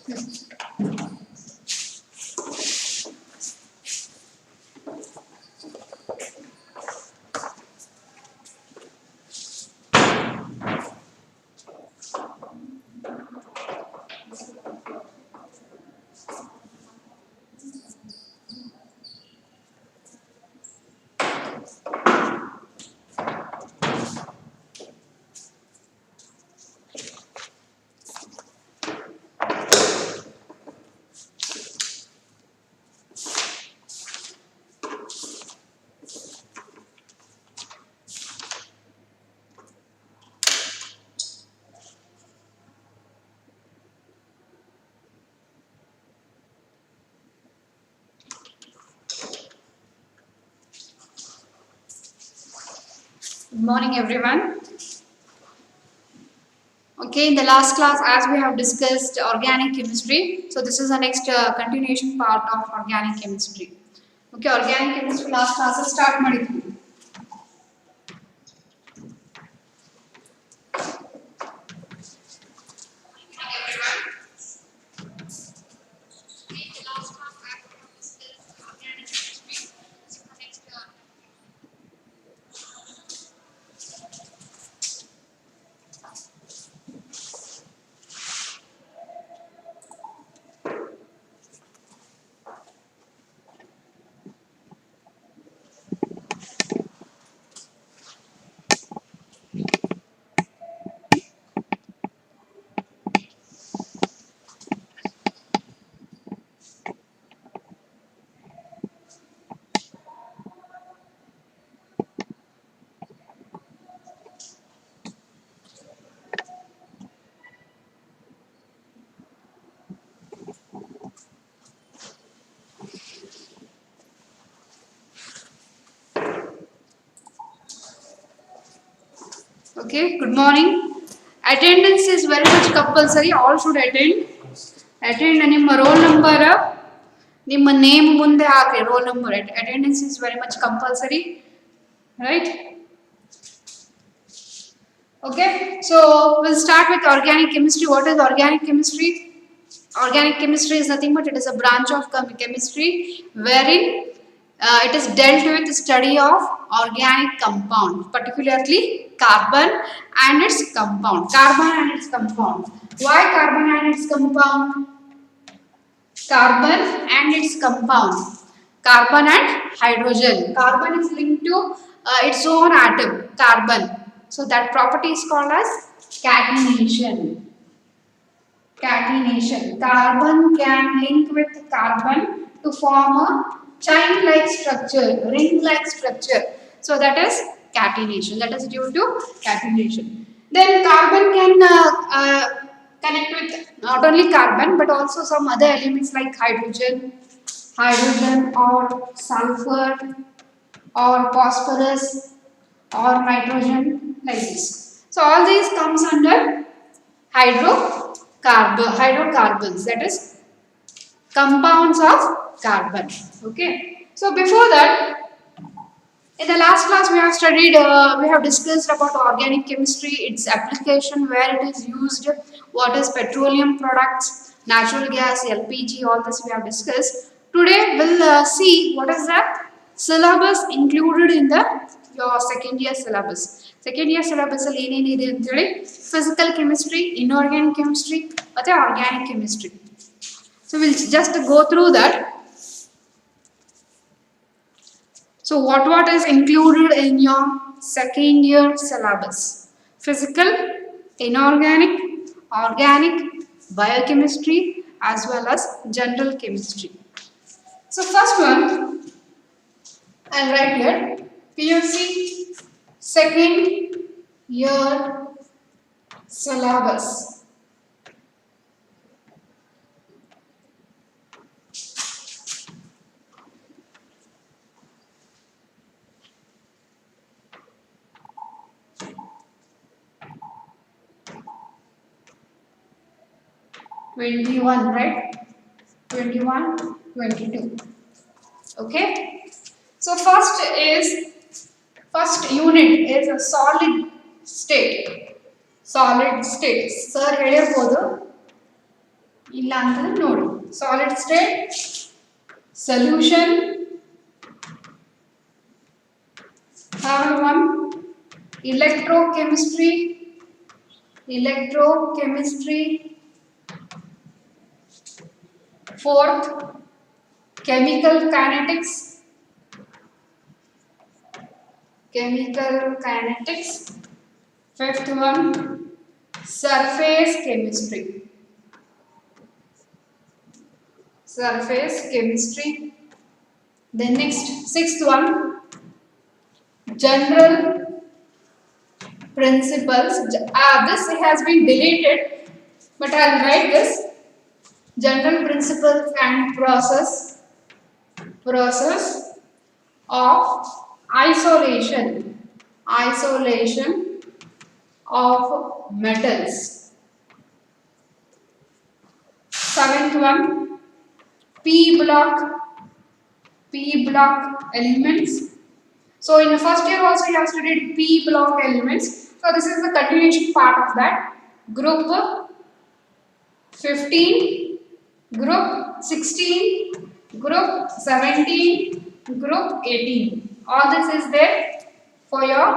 Good morning, everyone. Okay, in the last class, as we have discussed organic chemistry, so this is the next continuation part of organic chemistry. Okay, organic chemistry last class start ಮಾಡಿದ್ವಿ. Okay, good morning. Attendance is very much compulsory. All should attend. Attend ನಿಮ್ಮ roll number, ನಿಮ್ಮ name ಮುಂದೆ ಹಾಕಿ roll number. Attendance is very much compulsory, right? Okay, so we'll start with organic chemistry. What is organic chemistry? Organic chemistry is nothing but it is a branch of chemistry wherein it is dealt with the study of organic compound, particularly carbon and its compound. Carbon and its compound. Why carbon and its compound? Carbon and its compound. Carbon and hydrogen. Carbon is linked to its own atom, carbon. So that property is called as catenation. Catenation. Carbon can link with carbon to form a chain-like structure, ring-like structure. So that is catenation. That is due to catenation. Then carbon can connect with not only carbon but also some other elements like hydrogen or sulfur or phosphorus or nitrogen, like this. So all these comes under hydrocarbons, that is compounds of carbon. Okay, so before that, in the last class we have studied, we have discussed about organic chemistry, its application, where it is used, what is petroleum products, natural gas, LPG, all this we have discussed. Today we'll see what is the syllabus included in your second year syllabus. Second year syllabus ಅಲ್ಲಿ ಏನೇನಿದೆ ಅಂತ ಹೇಳಿ physical chemistry, inorganic chemistry ಮತ್ತೆ organic chemistry. So we'll just go through that. So what is included in your second year syllabus? Physical, inorganic, organic, biochemistry as well as general chemistry. So first one, I'll write here PUC second year syllabus. Right? 21, 22. Okay. So first unit is a solid state. Solid state. Sir ಹೇಳಿರಬಹುದು ಇಲ್ಲ ಅಂತಂದ್ರೆ ನೋಡಿ. Solid state solution. Third one, electrochemistry. Fourth, chemical kinetics. Fifth one, surface chemistry. Then next, sixth one, general principles. This has been deleted, but I'll write this. General principles and process of isolation of metals. Seventh one, P block elements. So in the first year also you have studied P block elements. So this is the continuation part of that. Group 15, group 16, group 17, group 18. All this is there for your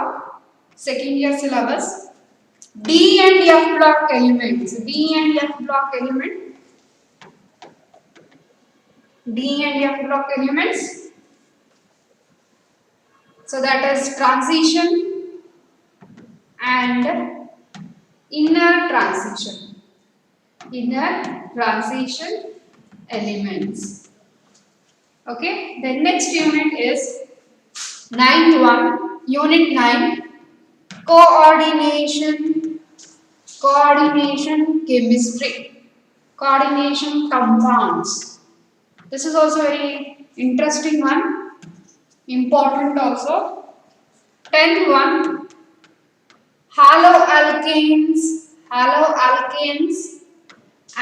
second year syllabus. D and F block elements. So that is transition and inner transition elements. Okay, the next unit is ninth one, unit 9, coordination chemistry, coordination compounds. This is also very interesting one, important also. 10th one, haloalkanes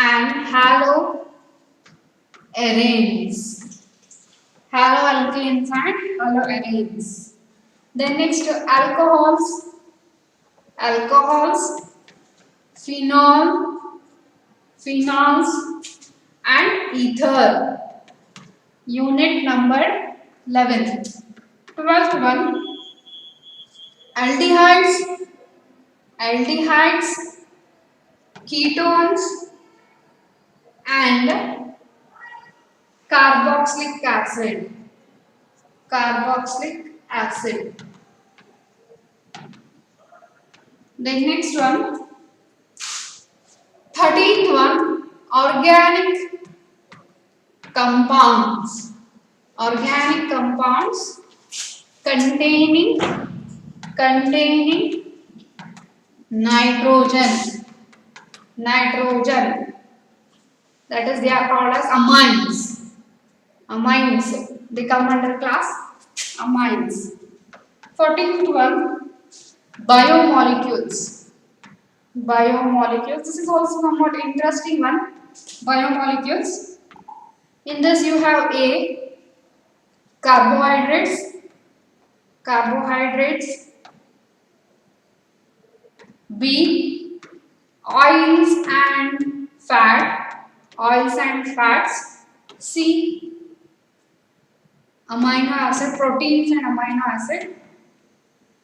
and haloarenes. Then next, alcohols, phenols and ether. Unit number 11th. 12th one, aldehydes, ketones and carboxylic acid. Then next one, 13th one, organic compounds containing nitrogen. That is, they are called as amines. They come under class amines. 14th one, biomolecules. This is also somewhat interesting one. Biomolecules. In this you have A, carbohydrates, B, oils and fats, C, amino acid, proteins and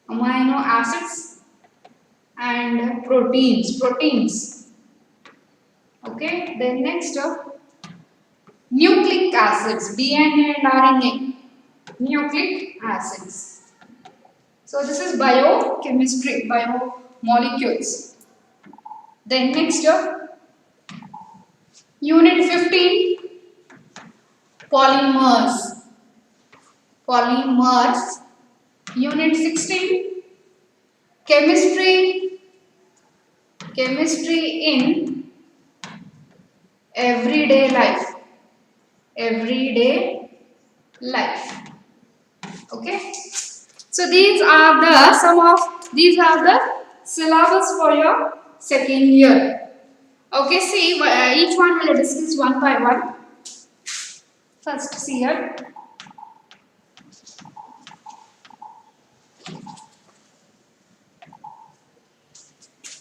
amino acids and proteins. Okay, then next nucleic acids, DNA and RNA, nucleic acids. So this is biochemistry, biomolecules. Then next, unit 15, polymers. Unit 16, chemistry in everyday life. Okay, so these are the syllabus for your second year. Okay, see, each one will discuss one by one. First, see here.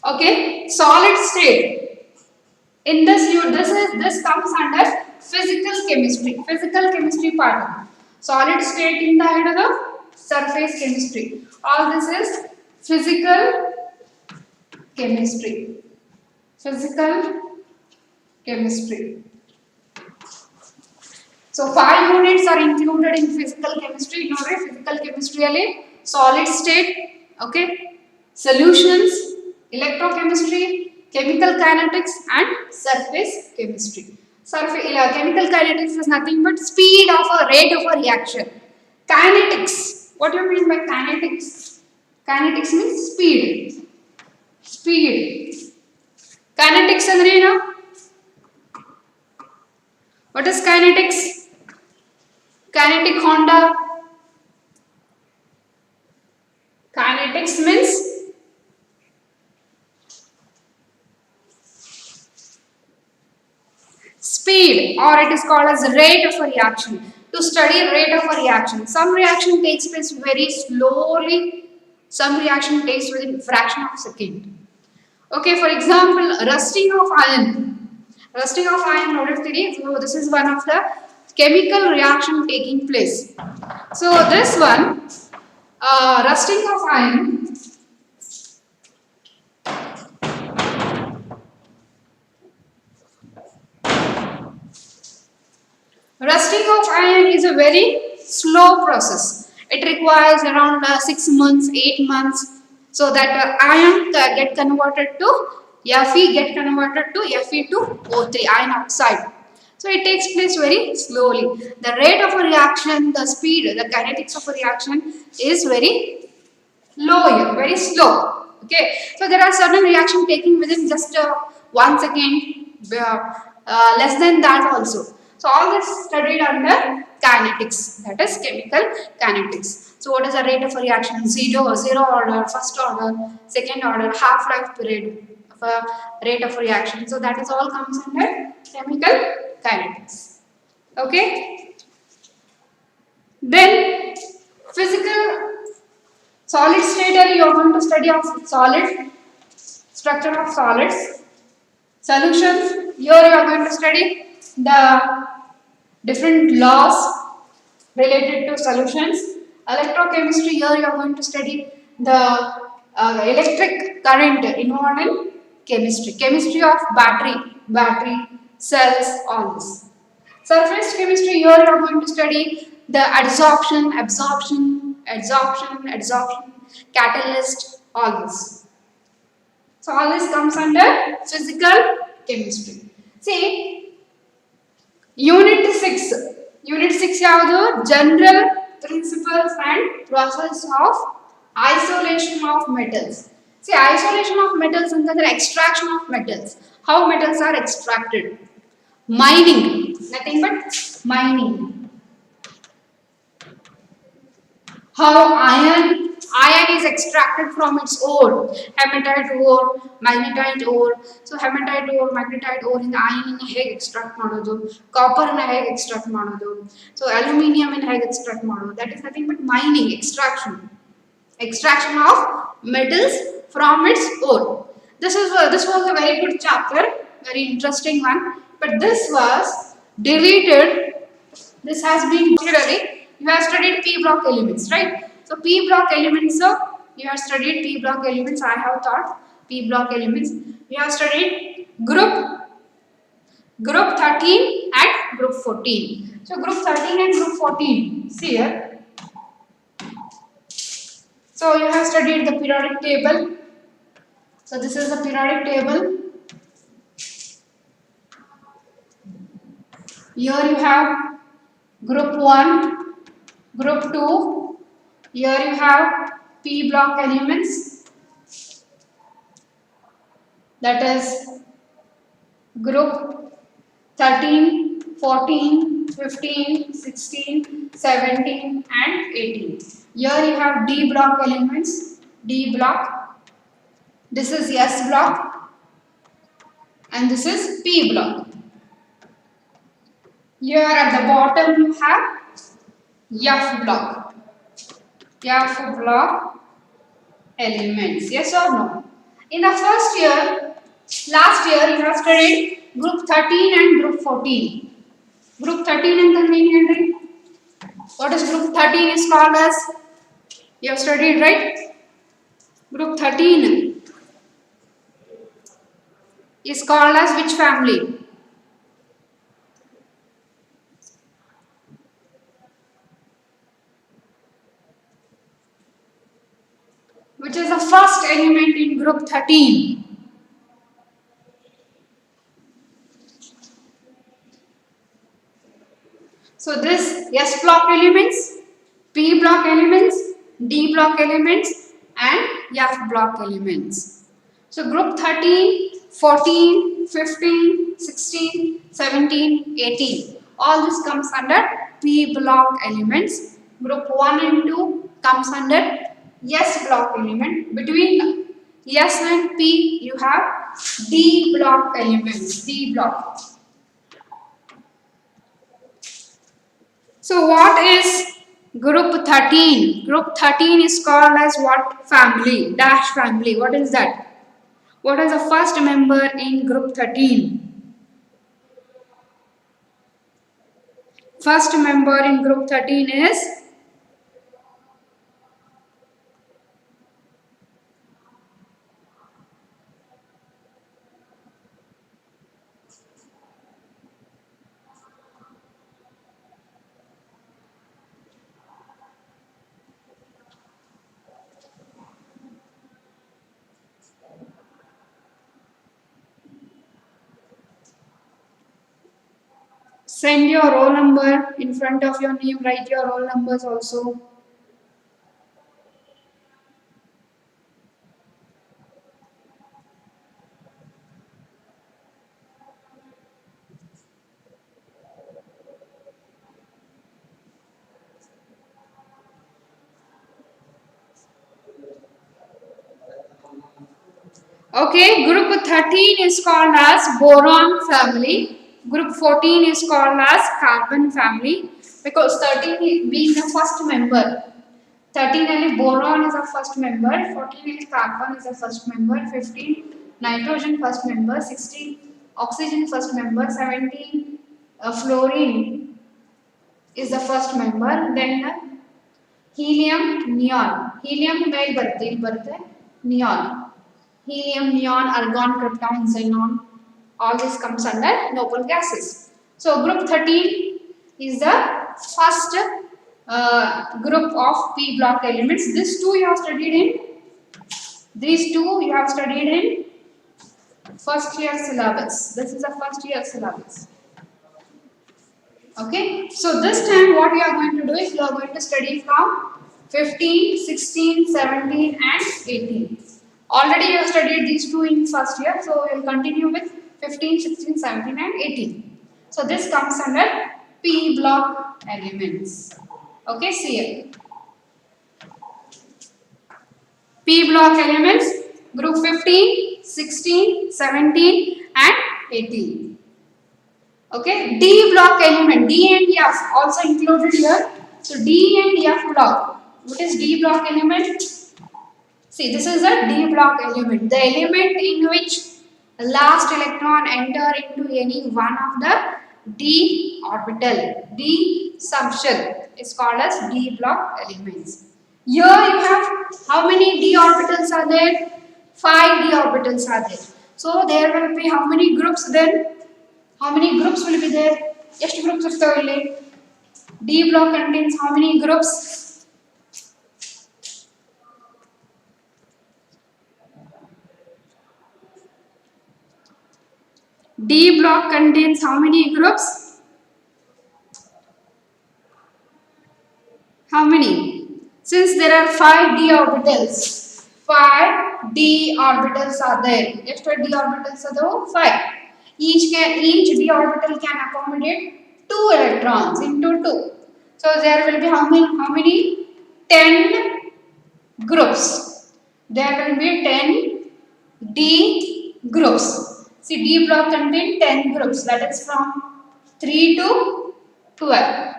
Okay, solid state. In this comes under physical chemistry. Physical chemistry part. Solid state in the head of the surface chemistry. All this is physical chemistry. Physical chemistry. So 5 units are included in physical chemistry. Physical chemistry solid state, okay, solutions, electrochemistry, chemical kinetics, and surface chemistry. Chemical kinetics is nothing but speed of a rate of a reaction. Kinetics. What do you mean by kinetics? Kinetics means speed. Speed. Kinetics andre ಏನು? What is kinetics? Kinetic Honda. Kinetics means speed, or it is called as rate of a reaction. To study rate of a reaction, some reaction takes place very slowly, some reaction takes within fraction of a second. Okay, for example, rusting of iron. Rusting of iron, so this is one of the chemical reaction taking place. So this one, rusting of iron, rusting of iron is a very slow process. It requires around 6 months, 8 months, so that iron get converted to Fe, get converted to Fe2O3, iron oxide. So it takes place very slowly. The rate of a reaction, the speed, the kinetics of a reaction is very low here, very slow. Okay, so there are certain reaction taking within just 1 second, less than that also. So all this studied under kinetics, that is chemical kinetics. So what is the rate of a reaction? Zero order, first order, second order, half-life period of a rate of a reaction. So that is all comes under chemical kinetics. Okay. Then physical solid state, you are going to study of solid, structure of solids. Solutions, here you are going to study the different laws related to solutions. Electrochemistry, here you are going to study the electric current involved in chemistry. Chemistry of battery, cells, all this. Surface chemistry, here you are going to study the absorption, catalyst, all this. So all this comes under physical chemistry. See, Unit 6 ಯಾವುದು? General principles and process of isolation of metals. See, isolation of metals ಅಂತಂದ್ರೆ extraction of metals. How metals are extracted? Mining, nothing but mining. How iron is extracted from its ore, hematite ore, magnetite ore. So hematite ore, magnetite ore in iron in ಹೇಗೆ extract ಮಾಡೋದು, copper ನ ಹೇಗೆ extract ಮಾಡೋದು, so aluminium in ಹೇಗೆ extract ಮಾಡೋದು, that is nothing but mining, extraction of metals from its ore. This was a very good chapter, very interesting one, but this was deleted. This has been deleted. You have studied P block elements, right? So P block elements, you have studied P block elements. I have taught P block elements. You have studied group 13 and group 14. So group 13 and group 14. See here. So you have studied the periodic table. So this is the periodic table. Here you have group 1, group 2, here you have P block elements, that is group 13, 14, 15, 16, 17 and 18. Here you have D block elements, D block, this is S block and this is P block. Here at the bottom you have F block. F block elements. Yes or no? In the first year, last year you have studied Group 13 and group 14. Group 13 and the what is group 13 is called as? You have studied, right? Group 13 is called as which family? Which is the first element in group 13? So this S block elements, P block elements, D block elements and F block elements. So group 13, 14, 15, 16, 17, 18. All this comes under P block elements. Group 1 and 2 comes under S block element. Between S and P you have D block elements. D block. So what is group 13? Group 13 is called as what family? Dash family. What is that? What is the first member in group 13? First member in group 13 is send your roll number in front of your name, write your roll numbers also. Okay, group 13 is called as boron family. Group 14 is called as carbon family because 13 being the first member. 13 only boron is the first member, 14 is carbon is the first member, 15 nitrogen first member, 16 oxygen first member, 17 fluorine is the first member, then helium, neon. Helium male birthday, neon. Helium, neon, argon, krypton, xenon, all this comes under noble gases. So group 13 is the first group of P block elements. These two you have studied in first year syllabus. This is the first year syllabus. Okay, so this time what you are going to do is you are going to study from 15, 16, 17 and 18. Already you have studied these two in first year, so we will continue with 15, 16, 17 and 18. So this comes under P block elements. Okay, see here. P block elements, group 15, 16, 17 and 18. Okay, D block element, D and F also included here. So D and F block. What is D block element? See, this is a D block element. The element in which the last electron enter into any one of the D orbital, D subshell is called as D block elements. Here you have how many D orbitals are there? 5 D orbitals are there. So there will be how many groups then? How many groups will be there? ಎಷ್ಟು groups ಇರ್ತವೆ ಇಲ್ಲಿ? D block contains how many groups? D block contains how many groups? How many? Since there are 5 D orbitals, 5 D orbitals are there. ಎಷ್ಟು D orbitals are 5. Each D orbital can accommodate 2 electrons into 2. So there will be how many? 10 groups. There will be 10 D groups. See, D block contains 10 groups. That is from 3 to 12.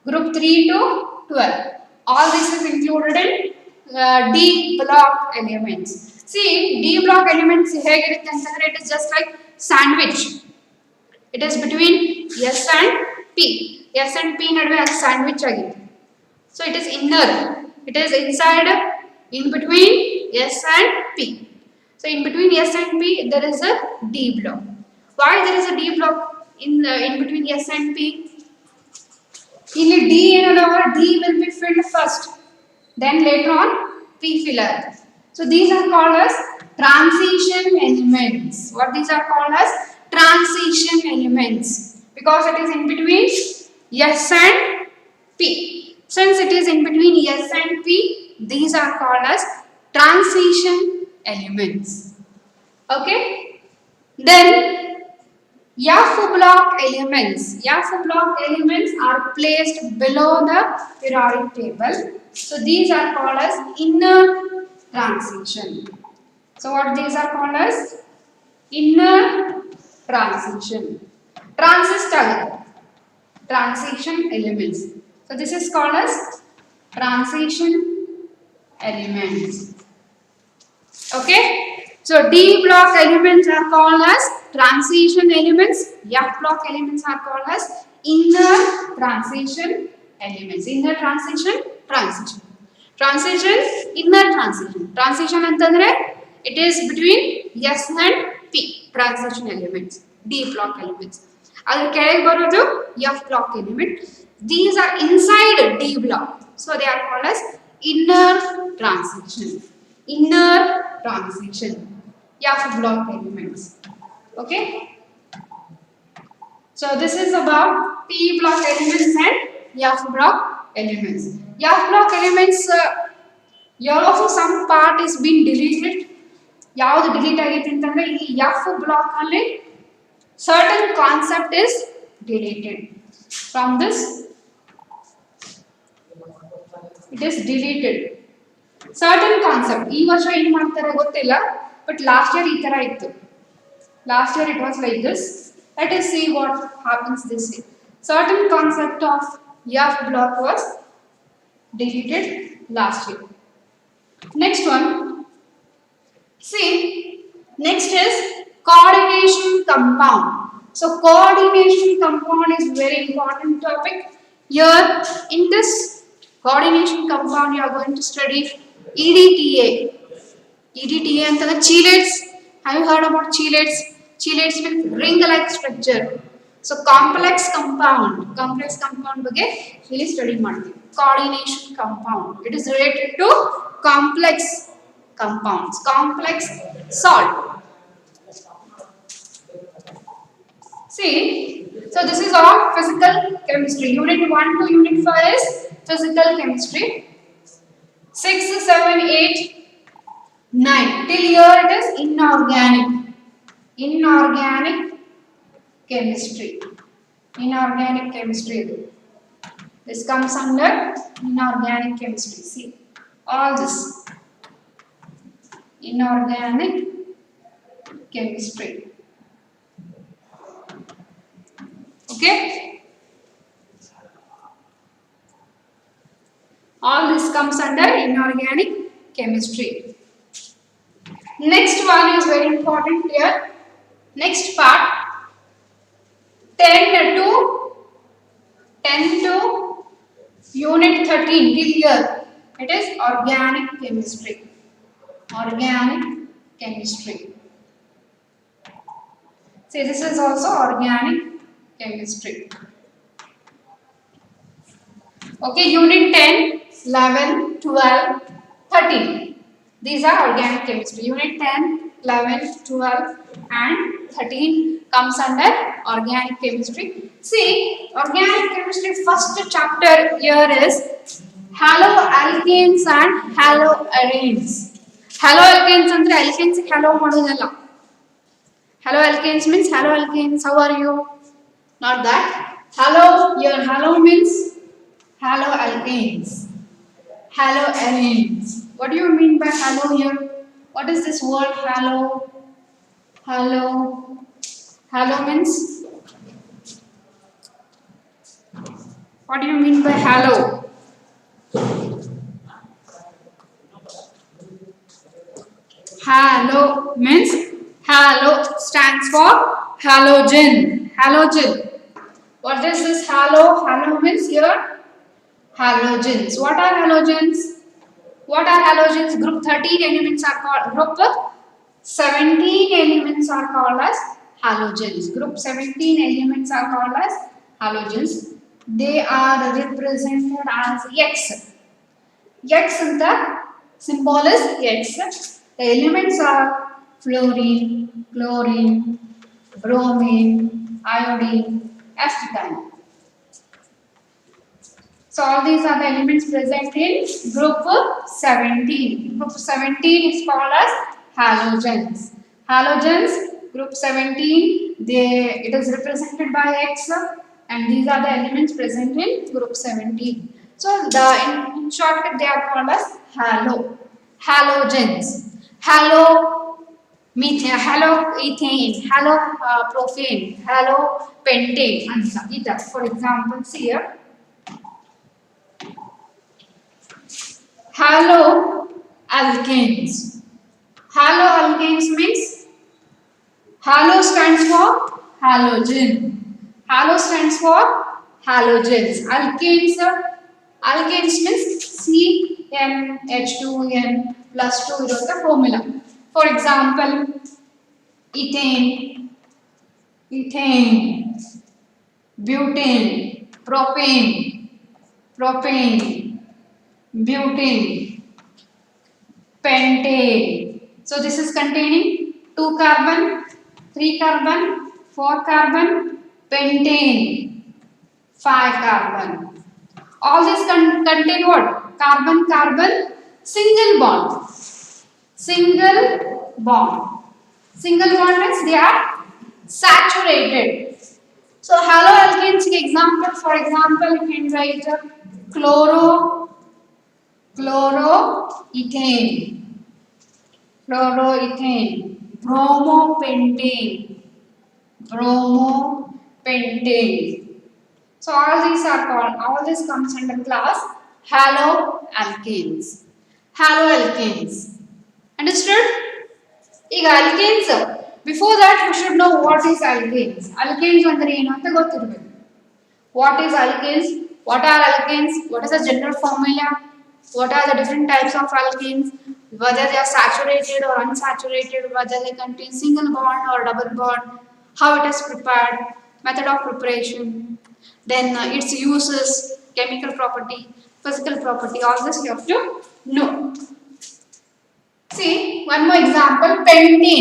Group 3 to 12. All this is included in D block elements. See, D block elements it is just like sandwich. It is between S and P. S and P ನಡುವೆ sandwich ಆಗಿದೆ. So it is inner. It is inside, in between S and P. So in between S and P there is a D block. Why there is a D block in between S and P? In D D will be filled first. Then later on P filler. So these are called as transition elements. What these are called as? Transition elements. Because it is in between S and P. Since it is in between S and P, these are called as transition elements. Okay? Then F block elements. F block elements are placed below the periodic table. So these are called as inner transition. So what these are called as? Inner transition. Transistor. Transition elements. So this is called as transition elements. Okay? So D block elements are called as transition elements. F block elements are called as inner transition elements. Inner transition, transition. Transition, inner transition. Transition antandre it is between S and P. Transition elements. D block elements. Adar keಳಗೆ ಬರೋದು F block element. These are inside D block. So they are called as inner transition. Inner transition. F block elements. Okay. So this is about P block elements and F block elements. F block elements, here also some part is being deleted. ಯಾವುದು delete ಆಗಿತ್ತು ಅಂತಂದ್ರೆ ಈ F block ಅಲ್ಲಿ certain concept is deleted. From this it is deleted. Certain concept ಈ ವರ್ಷ ಏನು ಮಾಡ್ತಾರೆ ಗೊತ್ತಿಲ್ಲ, but last year ಈ ತರ ಇತ್ತು. Last year it was like this. Let us see what happens this year. Certain concept of F block was deleted last year. Next one. See, next is coordination compound. So coordination compound is very important topic. Here in this coordination compound you are going to study EDTA. EDTA antana chelates. Have you heard about chelates? Chelates with ring-like structure. So complex compound ಬಗ್ಗೆ ಇಲ್ಲಿ study ಮಾಡ್ತೀವಿ. Coordination compound. It is related to complex compounds, complex salt. See, so this is all physical chemistry. Unit 1 to Unit 5 is physical chemistry. 6, 7, 8, 9. Till here it is inorganic. Inorganic chemistry. Inorganic chemistry. This comes under inorganic chemistry. See, all this. Inorganic chemistry. Okay? All this comes under inorganic chemistry. Next one is very important here. Next part 10 to Unit 13 till here. It is organic chemistry. Organic chemistry. See, this is also organic chemistry. Okay, Unit 10, 11, 12, 13. These are organic chemistry. Unit 10, 11, 12 and 13 comes under organic chemistry. See, organic chemistry first chapter here is haloalkanes and haloarenes. Haloalkanes andre alkanes halo madodalla. Haloalkanes means haloalkanes, how are you? Not that. Halo, here halo means haloalkanes. Haloarenes. What do you mean by halo here? What is this word halo? Halo. Halo means? What do you mean by halo? Halo means halo stands for halogen. Halogen. What is this halo? Halo means here halogens. What are halogens? What are halogens? Group 13 elements are called, group 17 elements are called as halogens. Group 17 elements are called as halogens. They are represented as X. X in the symbol is X. The elements are fluorine, chlorine, bromine, iodine, acetylene. So all these are the elements present in group 17. Group 17 is called as halogens. Halogens, group 17, it is represented by X, and these are the elements present in group 17. So in shortcut they are called as halogens. Methane, haloethane, halopropane, halopentane, and for example, see here. Haloalkanes. Haloalkanes means halo stands for halogen. Halo stands for halogens. Alkanes means CnH2n plus 2 is the formula. For example, ethane, butane, propane, butane, pentane. So this is containing 2 carbon, 3 carbon, 4 carbon, pentane, 5 carbon. All these contain what? Carbon, carbon, single bond. Single bond. Single bond means they are saturated. So haloalkanes example, for example, you can write chloroethane, bromopentane. So all these are called, all this comes under class haloalkanes. Understood? Alkanes. Before that, we should know what is alkanes. Alkanes andre ಏನು ಅಂತ ಗೊತ್ತಿರಬೇಕು. What is alkanes? What are alkanes? What is the general formula? What are the different types of alkanes? Whether they are saturated or unsaturated, whether they contain single bond or double bond, how it is prepared, method of preparation, then its uses, chemical property, physical property, all this you have to know. See, one more example, pentane.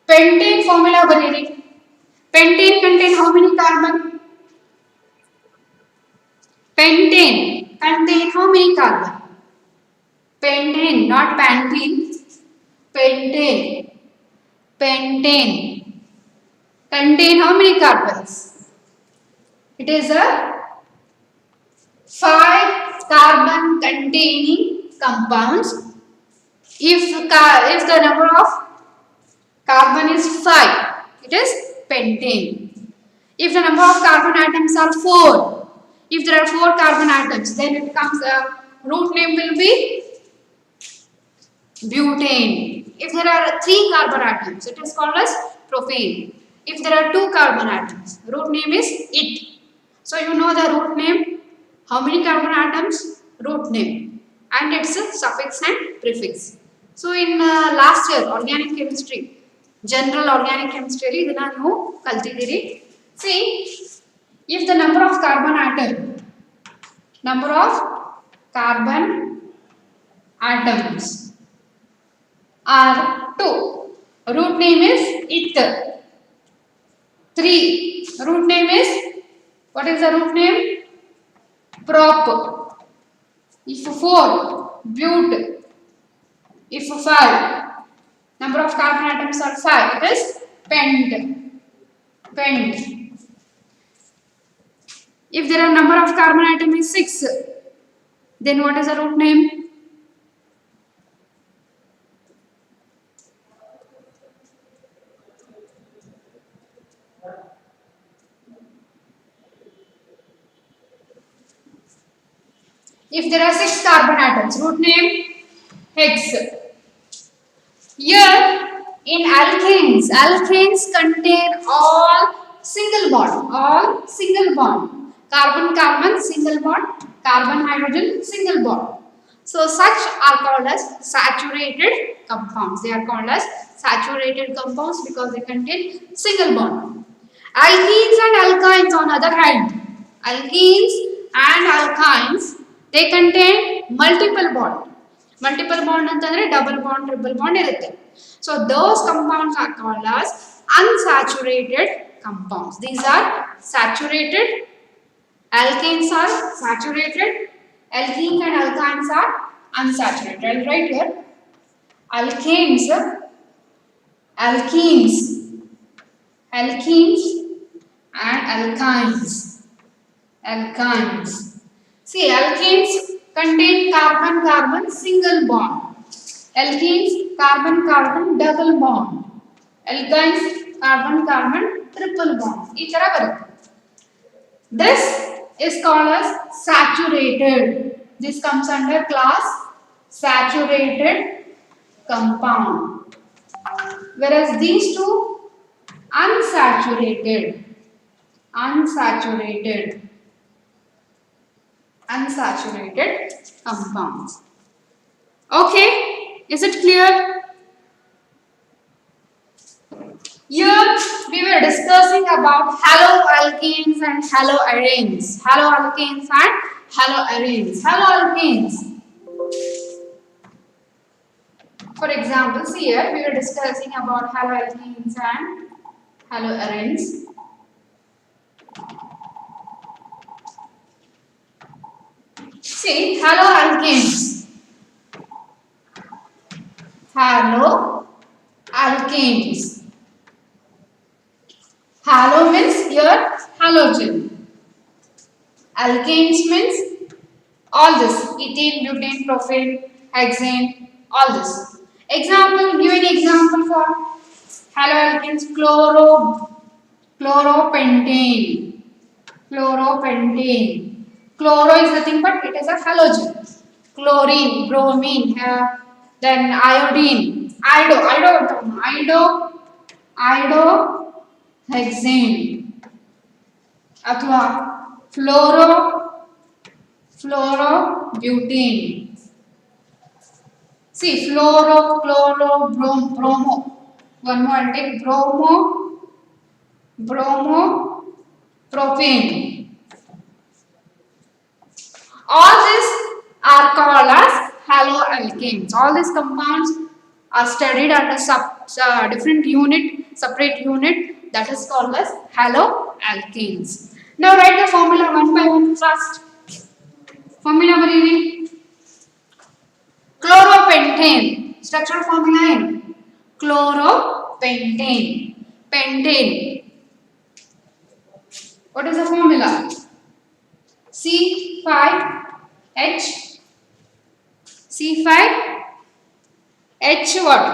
Pentane formula baneri. Pentane contain how many carbon? Pentane contain how many carbon? Pentane, not pantene. Pentane contain how many carbons? It is a 5 carbon containing compounds. If the number of carbon is 5, it is pentane. If the number of carbon atoms are 4, if there are 4 carbon atoms, then it comes, root name will be butane. If there are 3 carbon atoms, it is called as propane. If there are 2 carbon atoms, root name is it. So you know the root name, how many carbon atoms, root name, and its suffix and prefix. So in last year organic chemistry, general organic chemistry ಅಲ್ಲಿ ಇದನ್ನ ನೀವು ಕಲ್ತಿದ್ದೀರಿ. See, if the number of carbon atoms are 2, root name is it. 3, root name is, what is the root name? Prop. If 4, but. If 5, number of carbon atoms are 5, it is pent. If there are number of carbon atom is 6, then what is the root name? If there are 6 carbon atoms, root name hex. Here In alkanes, alkanes contain all single bond, carbon carbon single bond, carbon hydrogen single bond. So such are called as saturated compounds. They are called as saturated compounds because they contain single bond. Alkenes and alkynes on other hand, alkenes and alkynes, they contain multiple bond. Multiple bond ಅಂತಂದ್ರೆ double bond, triple bond ಇರುತ್ತೆ. So those compounds are called as unsaturated compounds. These are saturated. Alkanes are saturated. Alkenes and alkynes are unsaturated. I'll write here. Alkanes, alkenes, alkenes and alkynes. Alkynes. See, alkanes contain carbon-carbon single bond. Alkenes carbon-carbon double bond. Alkynes carbon-carbon triple bond. Each are correct. This is called as saturated. This comes under class saturated compound. Whereas these two unsaturated. Unsaturated compounds. Okay, is it clear? Here we were discussing about haloalkanes and haloarenes. Haloalkanes and haloarenes. Haloalkanes. For example, see here we were discussing about haloalkanes and haloarenes. See, haloalkanes. Haloalkanes. Halo means here halogen. Alkanes means all this. Ethane, butane, propane, hexane, all this. Example, give an example for haloalkanes. Chloropentane. Chloro is nothing but it is a halogen. Chlorine, bromine, then iodine, hexane, अथवा fluorobutane. See, bromo. One more, I'll take propane. All these are called as haloalkanes. All these compounds are studied under different unit, separate unit, that is called as haloalkanes. Now write the formula one by one first. Formula bariri. Chloropentane. Structural formula in chloropentane. Pentane. What is the formula? C5H what?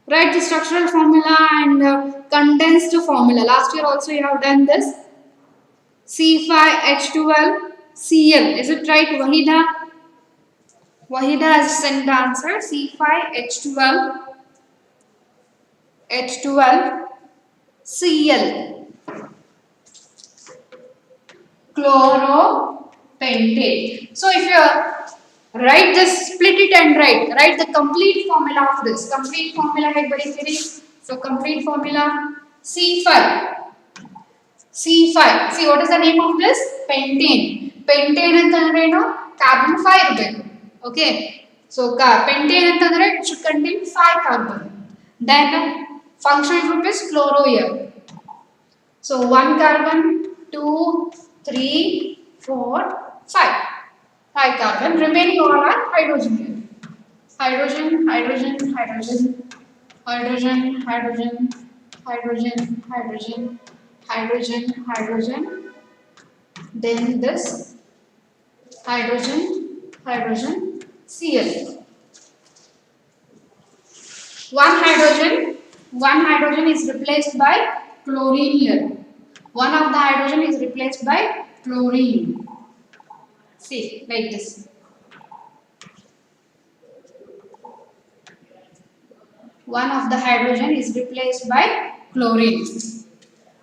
Write the structural formula and condensed formula. Last year also you have done this. C5H12Cl. Is it right, Wahida? Wahida has sent the answer. C5H12Cl. Chloropentane. So if you write this, split it and write the complete formula of this. Complete formula hai badi theory. So complete formula C5. See, what is the name of this? Pentane. Pentane ಅಂತಂದ್ರೆ ಏನು? Carbon 5 ಇರಬೇಕು. Okay. So pentane ಅಂತಂದ್ರೆ it should contain 5 carbon. Then functional group is chloro here. So 1 carbon, 2, 3, 4, 5. 5 carbon. Remaining all are hydrogen here. Hydrogen. Then this hydrogen, Cl. One hydrogen is replaced by chlorine here. One of the hydrogen is replaced by chlorine. See, like this. One of the hydrogen is replaced by chlorine.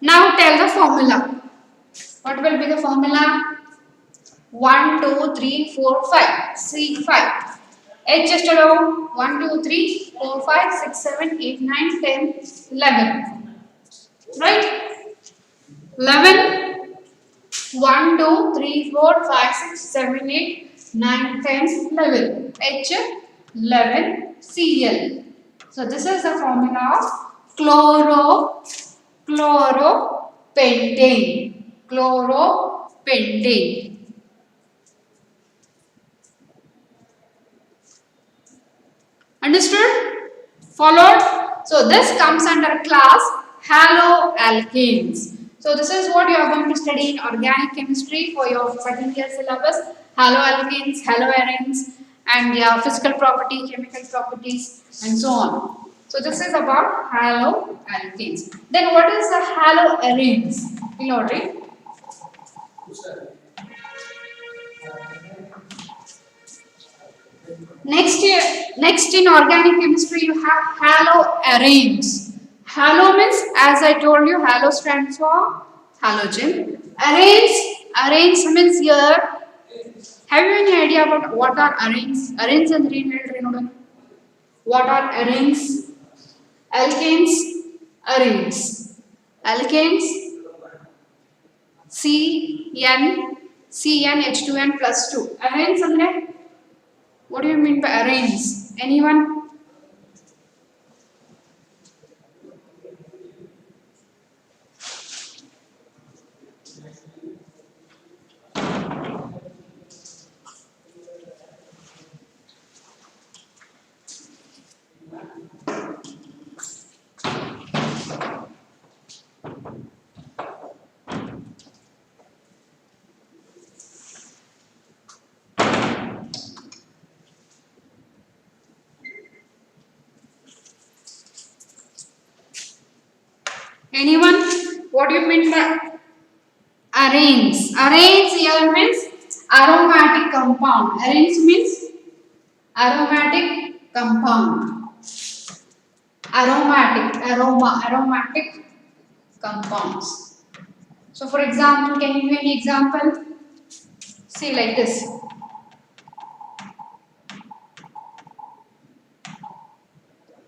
Now tell the formula. What will be the formula? 1, 2, 3, 4, 5. C5. H just alone 1, 2, 3, 4, 5, 6, 7, 8, 9, 10, 11. Right? 11. 1, 2, 3, 4, 5, 6, 7, 8, 9, 10, 11. H 11 Cl. So this is the formula of chloropentane. Chloropentane. Understood? Followed? So this comes under class haloalkanes. So this is what you are going to study in organic chemistry for your second year syllabus. Haloalkanes, haloarenes, and their physical property, chemical properties, and so on. So this is about haloalkanes. Then what is the haloarenes? Will you read? Next in organic chemistry you have haloarenes. Halo means, as I told you, halo stands for halogen. Arenes means here. Have you any idea about what are arenes? Arenes and read. What are arenes? Alkanes, arenes. Alkanes, CnH2n plus 2. Arenes andre? What do you mean by arenes? Anyone? Anyone? What do you mean by arenes? Arenes here means aromatic compound. Arenes means aromatic compound. Aromatic compounds. So for example, can you give any example? See like this.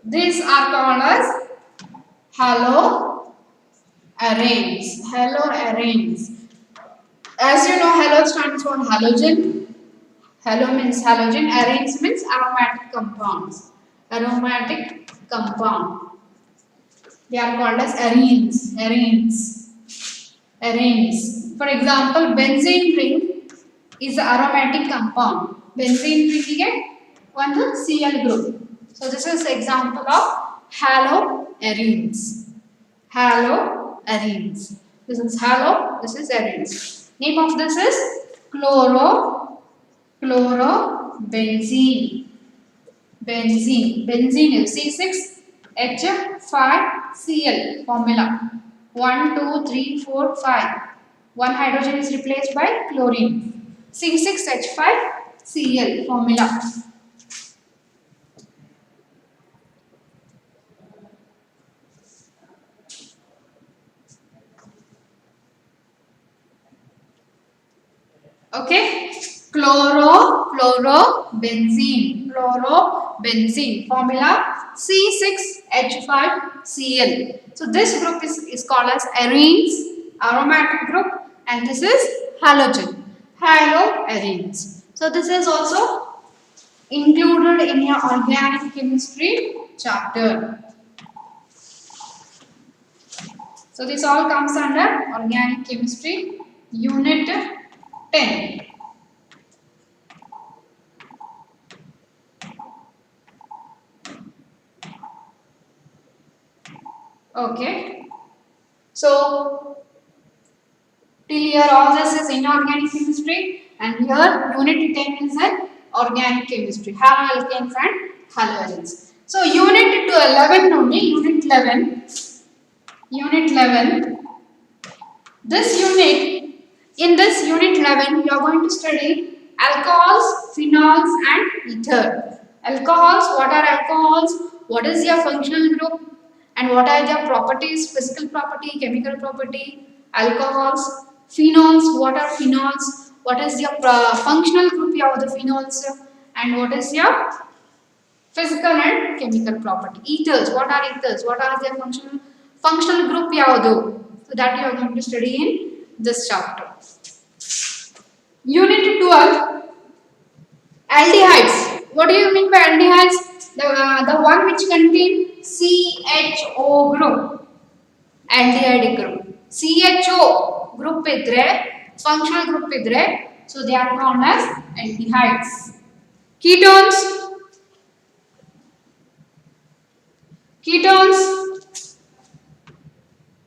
These are called as haloarenes. Haloarenes. As you know, halo stands for halogen. Halo means halogen. Arenes means aromatic compounds. Aromatic compound. They are called as arenes. Arenes. For example, benzene ring is an aromatic compound. Benzene ring you get one the Cl group. So this is the example of haloarenes. Haloarenes. This is halo, this is arenes. Name of this is chlorobenzene. Benzene is C6H5Cl formula. 1, 2, 3, 4, 5. One hydrogen is replaced by chlorine. C6H5Cl formula. Okay, chlorobenzene formula C6H5Cl. So this group is called as arenes, aromatic group, and this is halogen, haloarenes. So this is also included in your organic chemistry chapter. So this all comes under organic chemistry unit 10. Okay. So till here all this is inorganic chemistry, and here unit 10 is an organic chemistry, haloalkanes and haloarenes. So unit 11 only, unit 11. This unit, in this unit 11, you are going to study alcohols, phenols and ether. Alcohols, what are alcohols? what is their functional group, and what are their properties, physical property, chemical property, alcohols, phenols, what are phenols, what is their functional group of the phenols, and what is their physical and chemical property. Ethers, what are ethers, what are their functional group yavadu. So that you are going to study in this chapter. Unit 12, aldehydes. What do you mean by aldehydes? The one which contain CHO group, aldehyde group. CHO group idre, functional group idre, so they are called as aldehydes. Ketones. Ketones.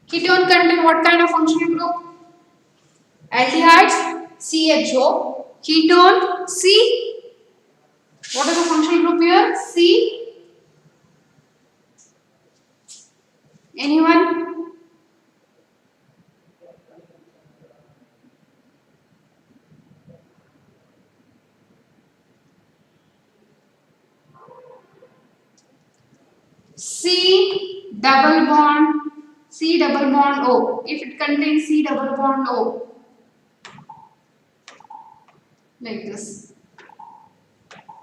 Ketone contain what kind of functional group? Aldehydes, CHO, ketone, C. What is the functional group here? C. Anyone? C double bond O. If it contains C double bond O, like this.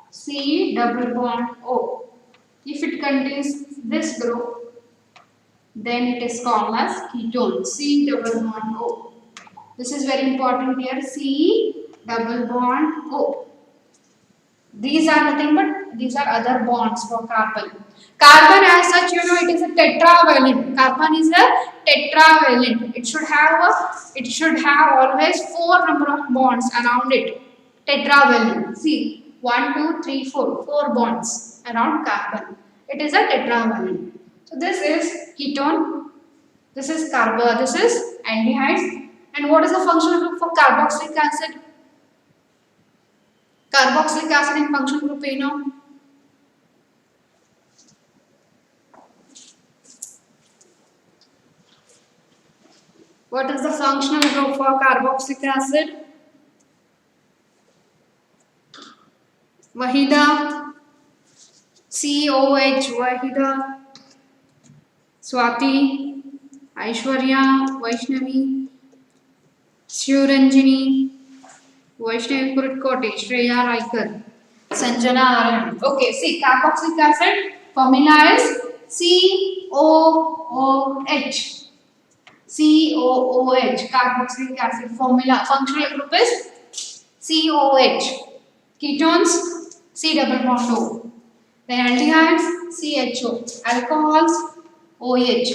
C double bond O. If it contains this group, then it is called as ketone. C double bond O. This is very important here. C double bond O. These are nothing but these are other bonds for carbon. Carbon as such, you know, it is a tetravalent. Carbon is a tetravalent. It should have always 4 number of bonds around it. Tetravalent. See, 1, 2, 3, 4. 4 bonds around carbon. It is a tetravalent. So this is ketone. This is carbon. This is aldehydes. And what is the functional group for carboxylic acid? Carboxylic acid in functional group, you know. What is the functional group for carboxylic acid? Wahida, COH, Wahida, Swati, Aishwarya, Vaishnavi, Suranjini, Vaishnavi Kurutkote, Shreya Raikar, Sanjana Aryan. Okay, see, carboxylic acid formula is COOH. COOH, carboxylic acid formula. Functional group is COH. Ketones, C double bond O. Then aldehydes, CHO. Alcohols, OH.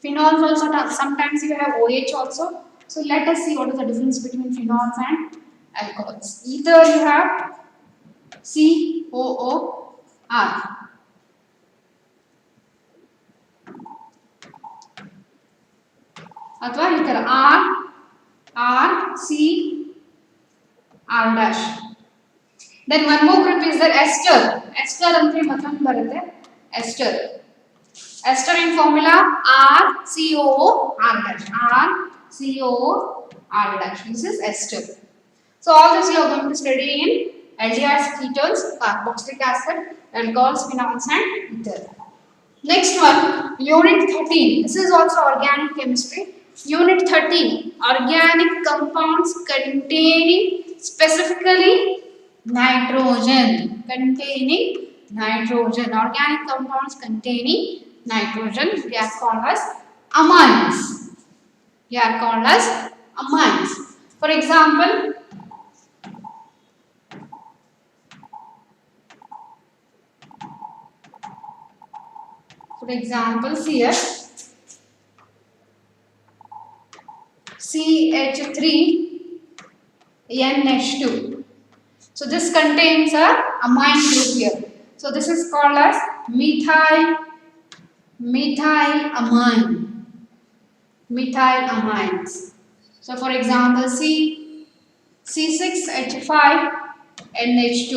Phenols also, sometimes you have OH also. So let us see what is the difference between phenols and alcohols. Either you have COOR. अथवा ಈ ತರ R dash. Then one more group is there, ester. Ester ಅಂದ್ರೆ ಮತ್ತೊಂದು ಬರುತ್ತೆ, ester. Ester in formula RCOOR dash. RCOOR dash. This is ester. So all this you are going to study in aldehydes, ketones, carboxylic acid, alcohols, phenols and ether. Next one, unit 13. This is also organic chemistry. Unit 13, organic compounds containing specifically nitrogen. Organic compounds containing nitrogen. They are called as amines. For example, here CH3NH2. So this contains a amine group here. So this is called as methylamines. So for example, C6H5NH2.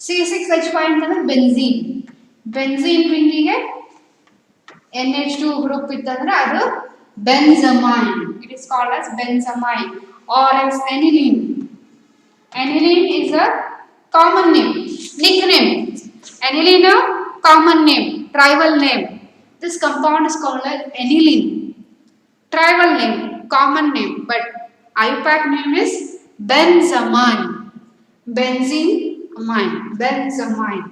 C6H5 ಅಂತಂದ್ರೆ benzene ರಿಂಗಿಗೆ NH2 group ಇತ್ತಂದ್ರೆ ಅದು benzamine. It is called as benzamine or as aniline. Aniline is a common name, nickname. Aniline common name, tribal name. This compound is called as aniline. Tribal name, common name, but IUPAC name is benzamine. Benzene amine. Benzamine.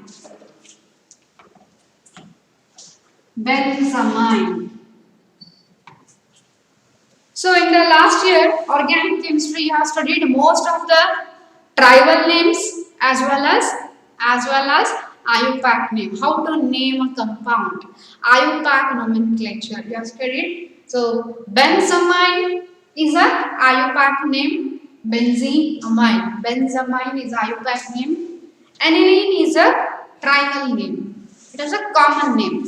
Benzamine. So in the last year, organic chemistry, you have studied most of the tribal names as well as IUPAC name. How to name a compound. IUPAC nomenclature. You have studied. So benzamine is a IUPAC name. Benzene amine. Benzamine is IUPAC name. Aniline is a tribal name. It is a common name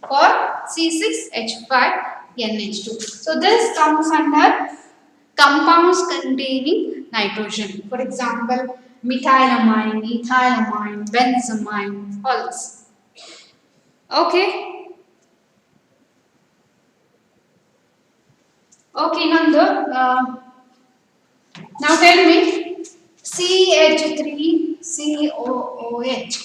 for C6H5NH2. So this comes under compounds containing nitrogen. For example, methylamine, ethylamine, benzamine, all this. Okay. Okay, Nanda. Now tell me CH3COOH.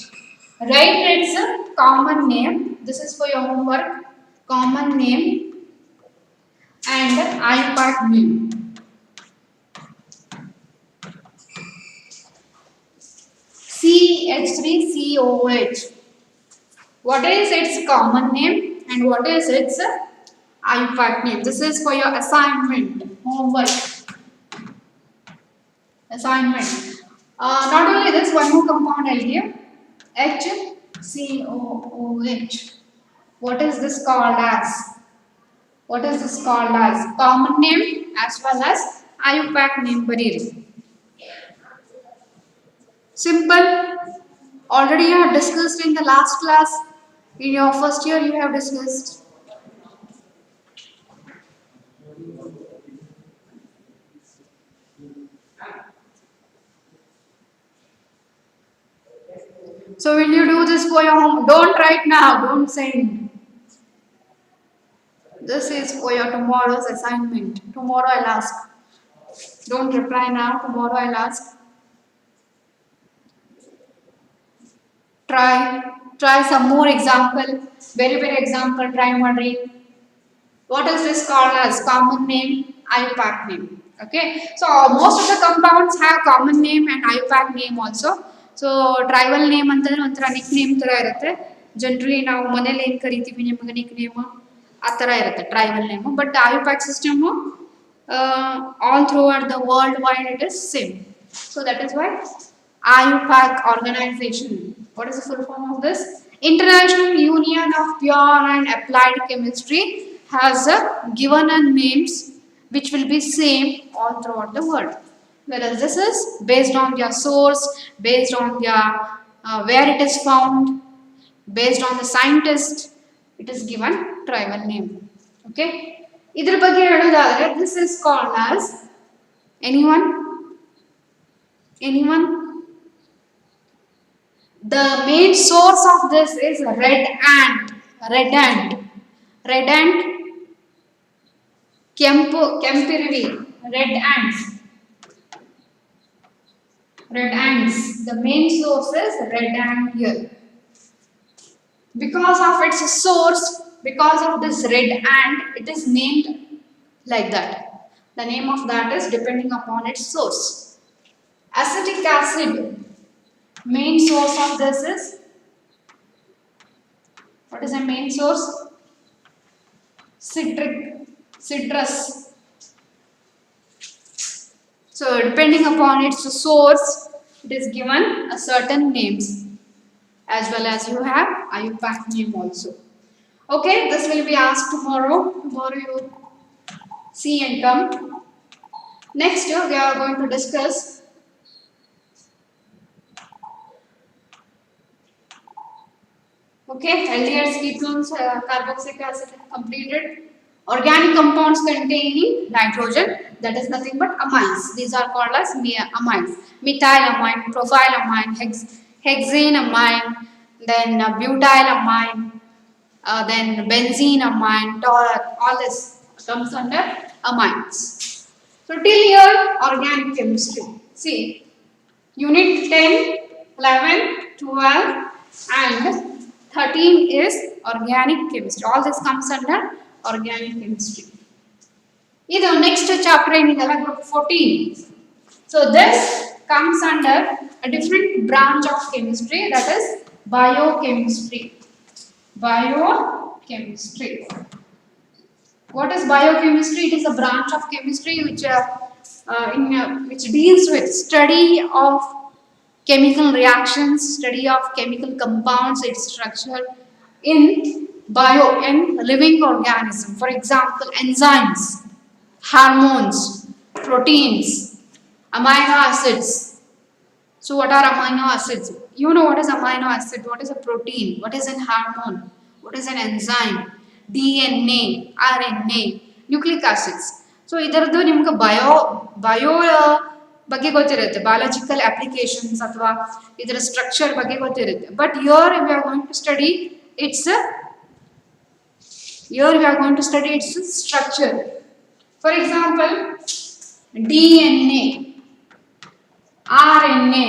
Right, it's a common name. This is for your homework. Common name and IUPAC name. CH3COOH. What is its common name and what is its IUPAC name? This is for your assignment, homework. Assignment. Not only this, one more compound I'll give. HCOOH. What is this called as? What is this called as? Common name as well as IUPAC name. Bariri. Simple. Already you have discussed in the last class. In your first year you have discussed. So will you do this for your home? Don't write now. Don't send. This is for your tomorrow's assignment. Tomorrow I'll ask. Don't reply now. Tomorrow I'll ask. Try some more example. Very example. Try Madrid. What is this called as? Common name, IUPAC name. Okay. So most of the compounds have common name and IUPAC name also. So tribal name ಅಂತಂದ್ರೆ ಒಂಥರ Nick name ತರ ಇರುತ್ತೆ. Generally ನಾವು ಮನೇಲಿ ಏನು ಕರಿತೀವಿ ನಿಮಗೆ Nick name ಆ ತರ ಇರುತ್ತೆ tribal name. But IUPAC system all throughout the world wide it is same. So that is why IUPAC organization. What is the full form of this? International Union of Pure and Applied Chemistry has given a names which will be same all throughout the world. Whereas this is based on their source, based on their where it is found, based on the scientist, it is given tribal name. Okay. Idr ಬಗ್ಗೆ ಹೇಳೋದಾದ್ರೆ this is called as anyone. The main source of this is red ant, Kempirivi, red ants. The main source is red ant here. Because of its source, because of this red ant, it is named like that. The name of that is depending upon its source. Acetic acid. Main source of this is, what is the main source? Citrus. So depending upon its source, it is given a certain names as well as you have IUPAC name also. Okay, this will be asked tomorrow. Tomorrow you see and come. Next we are going to discuss okay, aldehydes, ketones, carboxylic acid completed. Organic compounds containing nitrogen, that is nothing but amines. These are called as amines. Methylamine, propylamine, hexenamine, then butylamine, then benzenamine, all this comes under amines. So till here organic chemistry. See, unit 10, 11, 12 and 13 is organic chemistry. All this comes under organic chemistry. This next chapter in group 14. So this comes under a different branch of chemistry, that is biochemistry. Biochemistry. What is biochemistry? It is a branch of chemistry which deals with study of chemical reactions, study of chemical compounds, its structure in living organism. For example, enzymes, hormones, proteins, amino acids. So what are amino acids? You know what is amino acid, what is a protein, what is an hormone, what is an enzyme, DNA, RNA, nucleic acids. So idardu nimge bio ಬಗ್ಗೆ ಗೊತ್ತಿರುತ್ತೆ, biological applications ಅಥವಾ ಇದರ structure ಬಗ್ಗೆ ಗೊತ್ತಿರುತ್ತೆ. But here we are going to study its structure. For example, DNA, RNA.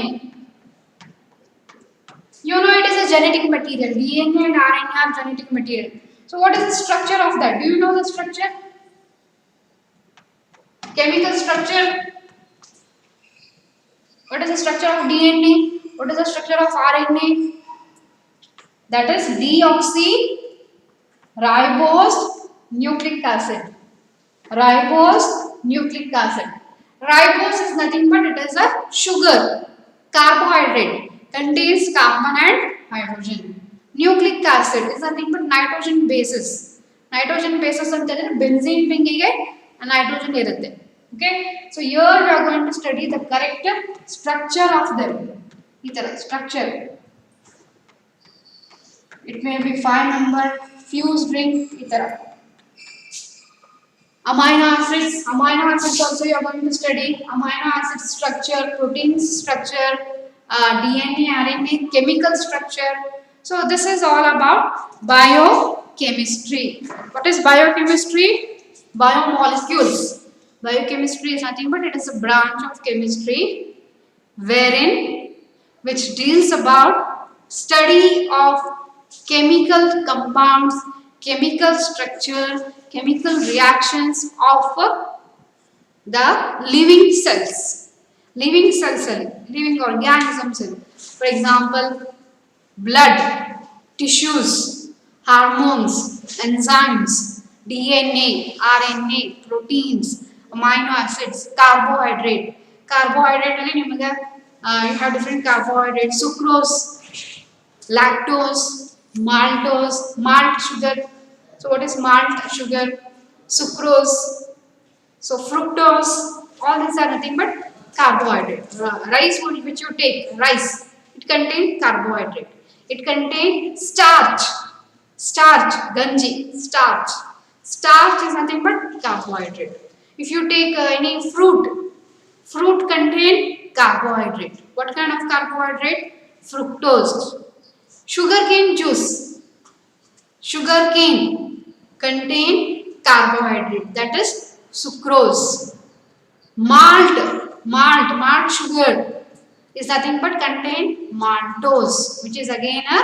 You know it is a genetic material. DNA and RNA are genetic material. So what is the structure of that? Do you know the structure? Chemical structure. What is the structure of DNA? What is the structure of RNA? That is deoxyribose nucleic acid. Ribose nucleic acid. Ribose is nothing but it is a sugar, carbohydrate, contains carbon and hydrogen. Nucleic acid is nothing but nitrogen bases. Nitrogen bases ಅಂತಂದ್ರೆ benzene ರಿಂಗಿಗೆ nitrogen ಇರುತ್ತೆ. Okay, so here we are going to study the correct structure of them. Itara structure. It may be 5-member fused ring. Itara. Amino acids also you are going to study. Amino acid structure, protein structure, DNA, RNA, chemical structure. So this is all about biochemistry. What is biochemistry? Biomolecules. Biochemistry is nothing but it is a branch of chemistry which deals about study of chemical compounds, chemical structure, chemical reactions of the living cells, living organisms. For example, blood, tissues, hormones, enzymes, DNA, RNA, proteins, amino acids, carbohydrate. Carbohydrate alli niಮಗೆ you have different carbohydrates: sucrose, lactose, maltose, malt sugar. So what is malt sugar? Sucrose. So fructose. All these are nothing but carbohydrate. Rice which you take, rice, it contains carbohydrate. It contains starch, ganji, starch. Starch is nothing but carbohydrate. If you take any fruit contains carbohydrate. What kind of carbohydrate? Fructose. Sugarcane juice. Sugarcane contain carbohydrate, that is sucrose. Malt sugar is nothing but contain maltose, which is again a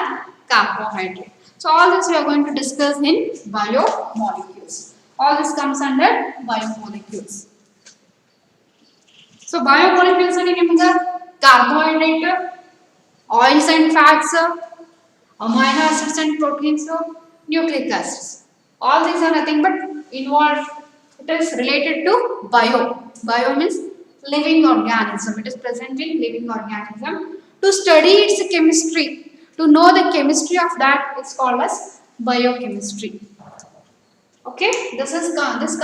carbohydrate. So all this we are going to discuss in biomolecules. All this comes under biomolecules. So biomolecules are niಮಗೆ carbohydrate, oils and fats, amino acids and proteins, nucleic acids. All these are nothing but involved. It is related to bio. Bio means living organism. It is present in living organism. To study its chemistry, to know the chemistry of that, is called as biochemistry. Okay, this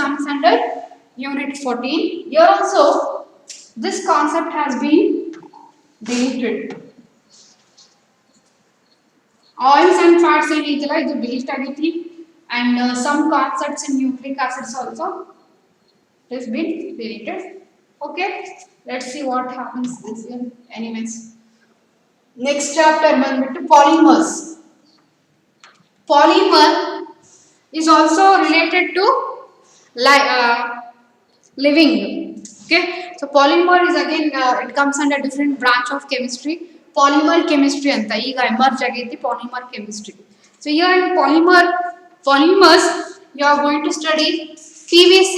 comes under unit 14. Here also this concept has been deleted. Oils and fats in idella idu delete agiti, and some concepts in nucleic acids also has been deleted. Okay, let's see what happens this year. Anyways, next chapter ಬಂದ್ಬಿಟ್ಟು polymers. Polymer is also related to living. Okay, so polymer is again it comes under different branch of chemistry. polymer chemistry anta ಈಗ emerge ಆಗೈತಿ polymer chemistry. So here in polymers you are going to study PVC.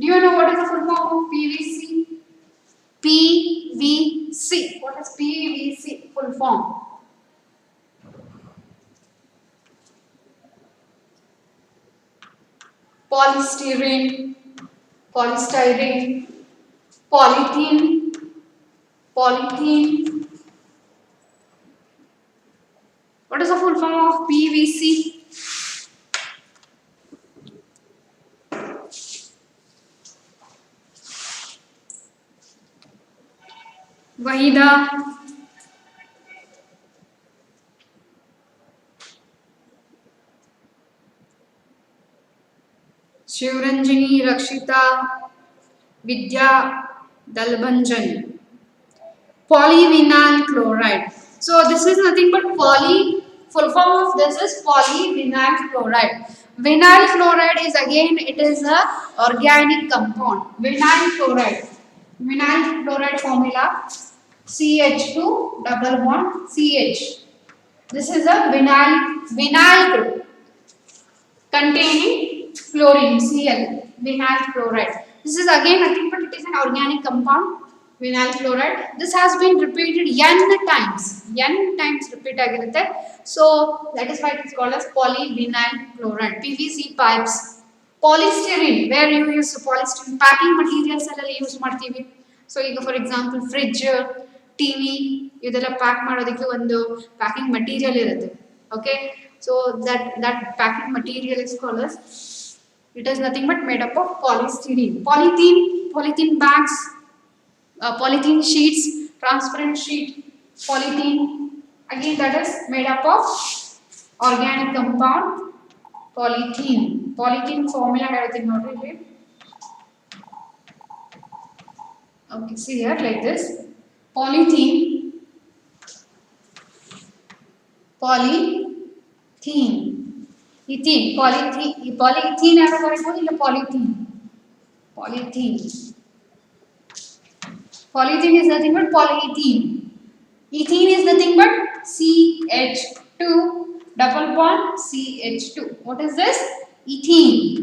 Do you know what is the full form of PVC? PVC. What is PVC full form? Polystyrene, polystyrene, polythene, polythene. What is the full form of PVC? Vahida. Shivranjini, Rakshita, Vidya, Dalbanjan. Polyvinyl chloride. So this is nothing but full form of this is polyvinyl chloride. Vinyl chloride is again it is a organic compound. Vinyl chloride. Vinyl chloride formula CH2 double bond CH. This is a vinyl group containing chlorine Cl. Vinyl chloride. This is again nothing but it is an organic compound. Vinyl chloride. This has been repeated n times. N times repeat agirutte. So that is why it is called as polyvinyl chloride. PVC pipes. Polystyrene. Where you use polystyrene? Packing materials alla use ಮಾಡ್ತೀವಿ. So ಈಗ for example fridge, TV ಇದೆಲ್ಲ pack ಮಾಡೋದಕ್ಕೆ ಒಂದು packing material ಇರುತ್ತೆ. Okay. So that packing material is called as it is nothing but made up of polystyrene. Polythene bags. Polythene sheets, transparent sheet, polythene again that is made up of organic compound polythene. Polythene formula everything noted here. Okay, see here like this. Polythene polythene ಯಾರು ಬರೀಬಹುದು ಇಲ್ಲ polythene is nothing but polyethylene. Ethene is nothing but CH2 double bond CH2. What is this? Ethene.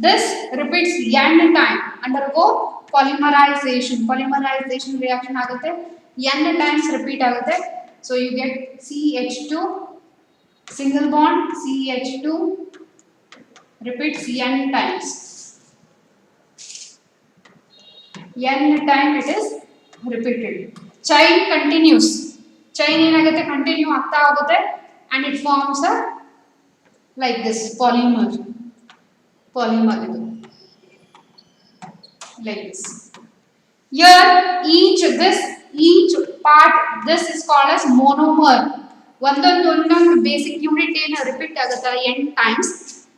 This repeats n time. Undergo polymerization. Polymerization reaction ಆಗುತ್ತೆ. n times repeat ಆಗುತ್ತೆ. So you get CH2 single bond CH2 repeats n times. N time it is repeated. Chain continues. Chain ಏನಾಗುತ್ತೆ continue ಆಗ್ತಾ ಹೋಗುತ್ತೆ and it forms a like this polymer ಇದು like this. Here each part this is called as monomer. ಒಂದೊಂದು basic unit ಏನು repeat ಆಗುತ್ತಲ್ಲ n times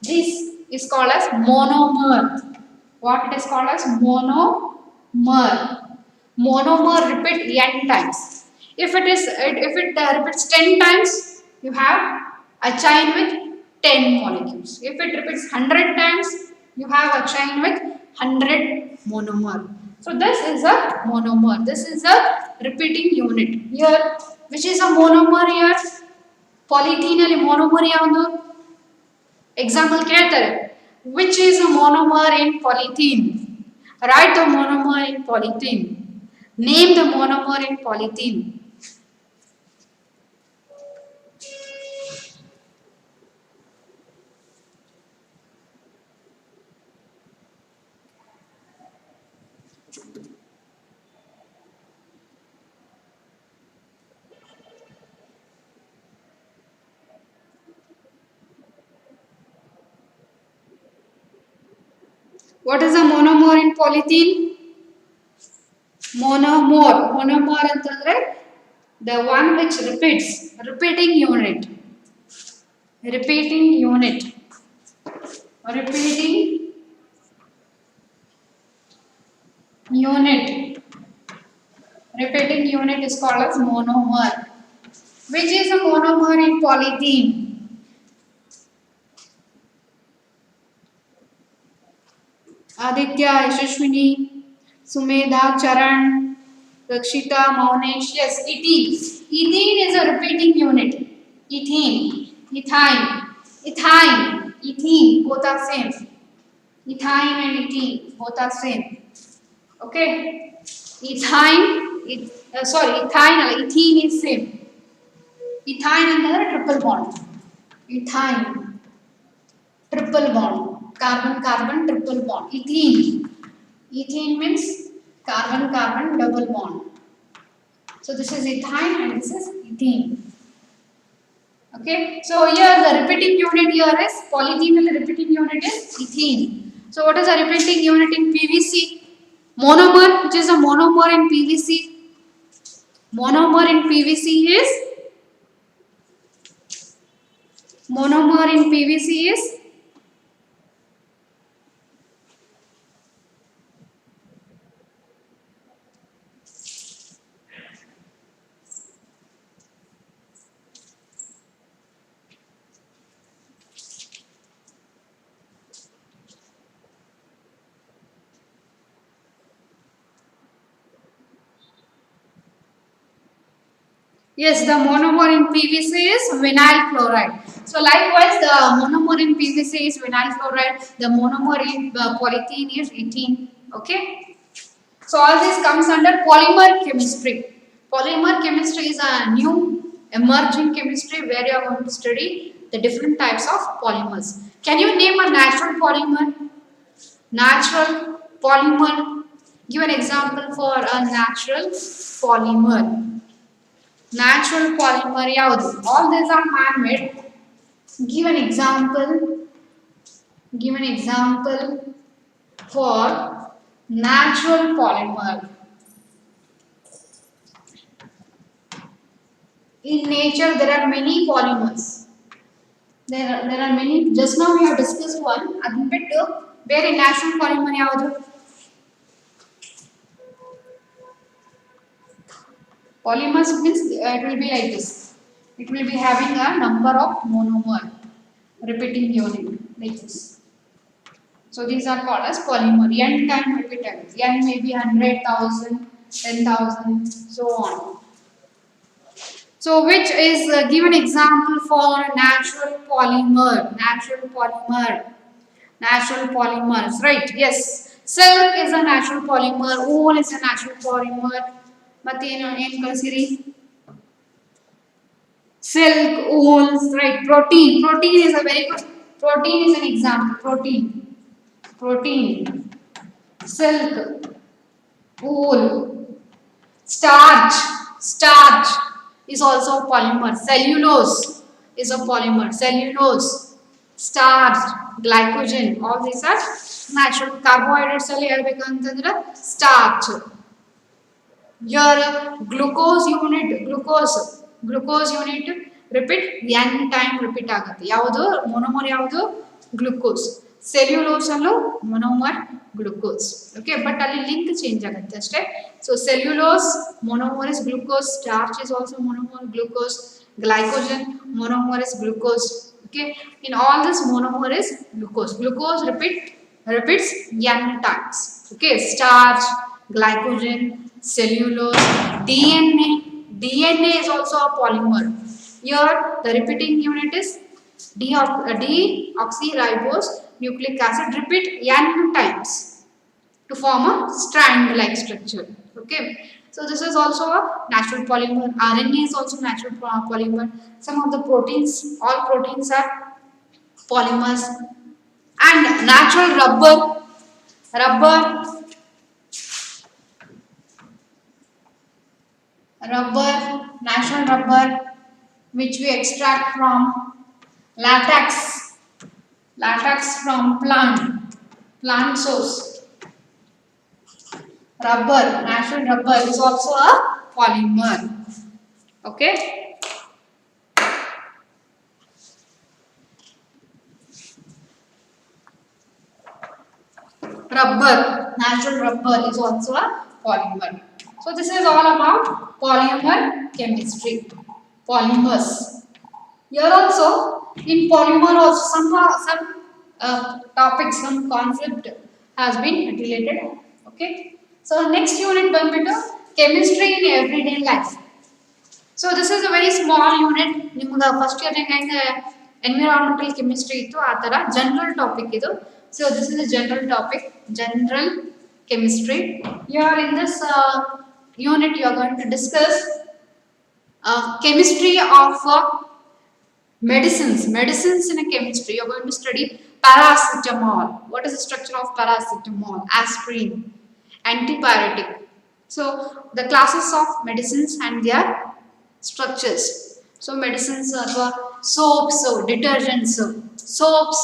this is called as monomer. What it is called as monomer repeat n times. If it repeats 10 times you have a chain with 10 molecules. If it repeats 100 times you have a chain with 100 monomer. So this is a monomer. This is a repeating unit. Here which is a monomer here? Polythene ಅಲ್ಲಿ monomer ಯಾವುದು? Example ಕೇಳ್ತಾರೆ. Which is a monomer in polythene? Write the monomer in polythene. Name the monomer in polythene. What is a monomer in polythene? Monomer ಅಂತಂದ್ರೆ the one which repeats, repeating unit. Repeating unit is called as monomer. Which is a monomer in polythene? Aditya, Yashashwini, Sumedha, Charan, Rakshita, Maunesh. Yes, ethene. Ethene is a repeating unit. Ethene, ethyne, ethyne, ethene, both are same. Ethyne and ethene, both are same. Okay. Ethene is same. Ethyne and triple bond. Ethyne, triple bond. Carbon, carbon, triple bond. Ethene. Ethene means carbon, carbon, double bond. So this is ethyne and this is ethene. Okay. So here the repeating unit here is polyethene. The repeating unit is ethene. So what is the repeating unit in PVC? Monomer, which is a monomer in PVC. Monomer in PVC is yes, the monomer in PVC is vinyl chloride. So likewise, the monomer in PVC is vinyl chloride. The monomer in polyethene is ethene. Okay. So all this comes under polymer chemistry. Polymer chemistry is a new emerging chemistry where you are going to study the different types of polymers. Can you name a natural polymer? Natural polymer. Give an example for a natural polymer. Natural polymer ಯಾವುದು? All these are man-made. Give an example. Give an example for natural polymer. In nature, there are many polymers. There are many. Just now we have discussed one. ಅದನ್ನ ಬಿಟ್ಟು ಬೇರೆ natural polymer ಯಾವುದು? Polymers means it will be like this. It will be having a number of monomer repeating unit like this. So these are called as polymer. N time repeaters. N may be 100,000, 10,000, so on. So which is give an example for natural polymer. Natural polymer. Natural polymers. Right? Yes. Silk is a natural polymer. Wool is a natural polymer. ಮತ್ತೇನು ಏನು ಕಳಿಸಿರಿ silk, wool, right? Protein is a very good. Protein is an example. Protein, silk, wool, starch is also a polymer. Cellulose is a polymer. Starch, glycogen, all these are natural. Carbohydrates ಅಲ್ಲಿ ಹೇಳ್ಬೇಕಂತಂದ್ರೆ starch. Your glucose unit repeat n time repeat ಆಗುತ್ತೆ. ಯಾವುದು monomer ಯಾವುದು glucose. Cellulose ಅಲ್ಲೂ monomer glucose. Okay but ಅಲ್ಲಿ link change ಆಗುತ್ತೆ ಅಷ್ಟೇ. So cellulose monomer is glucose, starch is also monomer glucose, glycogen monomer is glucose. Okay, in all this monomer is glucose repeats n times. Okay, starch, glycogen, cellulose, DNA is also a polymer. Here the repeating unit is deoxyribose nucleic acid. Repeat n times to form a strand like structure. Okay, so this is also a natural polymer. RNA is also natural polymer. Some of the proteins, all proteins are polymers. And natural rubber, natural rubber which we extract from latex from plant source. Natural rubber is also a polymer. Okay, natural rubber is also a polymer. So this is all about polymer chemistry. Polymers. Here also in polymer also some topics, some concept has been related. Okay. So next unit ಬಂದ್ಬಿಟ್ಟು chemistry in everyday life. So this is a very small unit. ನಿಮಗೆ first year ಹೆಂಗೆ environmental chemistry ಇತ್ತು ಆ ಥರ general topic ಇದು. So this is a general topic, general chemistry. Here in this unit you are going to discuss chemistry of medicines in a chemistry. You are going to study paracetamol. What is the structure of paracetamol? Aspirin, antipyretic. So the classes of medicines and their structures. So medicines are soaps, so detergents, soaps,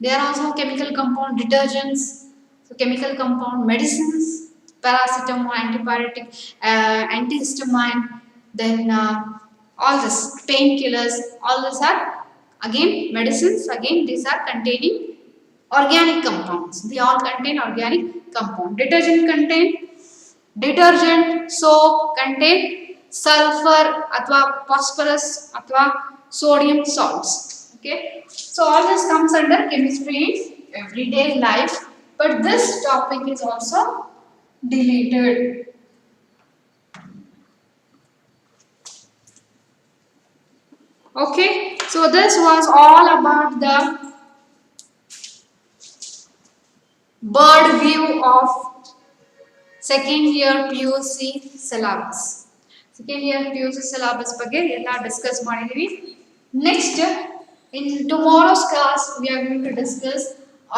they are also chemical compound. Detergents, so chemical compound. Medicines, paracetamol, antipyretic, antihistamine, then all this painkillers, all these are again medicines. Again these are containing organic compounds. They all contain organic compound. Detergent, soap contain sulfur athwa phosphorus athwa sodium salts. Okay, so all this comes under chemistry in everyday life, but this topic is also deleted. Okay, so this was all about the bird view of second year PUC syllabus. Second year PUC syllabus ಬಗ್ಗೆ ಎಲ್ಲ discuss ಮಾಡಿದೀವಿ. Next, in tomorrow's class we are going to discuss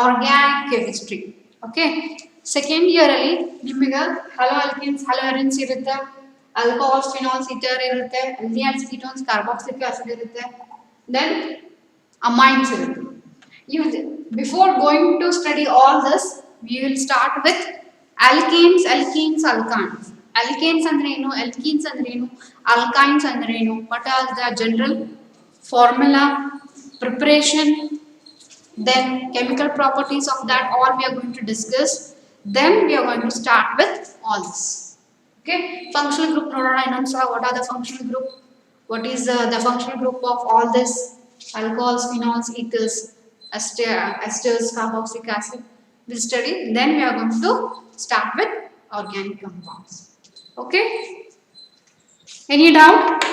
organic chemistry. Okay, second year ಅಲ್ಲಿ ನಿಮಗೆ hello alkynes, hello ಅರೆನ್ಸ್ ಇರುತ್ತೆ, alcohols, phenols, ether ಇರುತ್ತೆ, aldehydes, ketones, carboxylic acid ಇರುತ್ತೆ, then amines ಇರುತ್ತೆ. Before going to study all this, we will start with alkanes, alkenes, alkynes. Alkanes ಅಂದ್ರೆ ಏನು, alkenes ಅಂದ್ರೆ ಏನು, alkynes ಅಂದ್ರೆ ಏನು, what are the general formula, preparation, then chemical properties of that, all we are going to discuss. Then we are going to start with all this. Okay, functional group ನೋಡೋಣ ಇನ್ನೊಂದ್ಸಲ. what are the functional group, what is the functional group of all this alcohols, phenols, ethers, esters, carboxylic acid. We'll study. Then we are going to start with organic compounds. Okay, any doubt?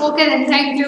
Okay then, thank you.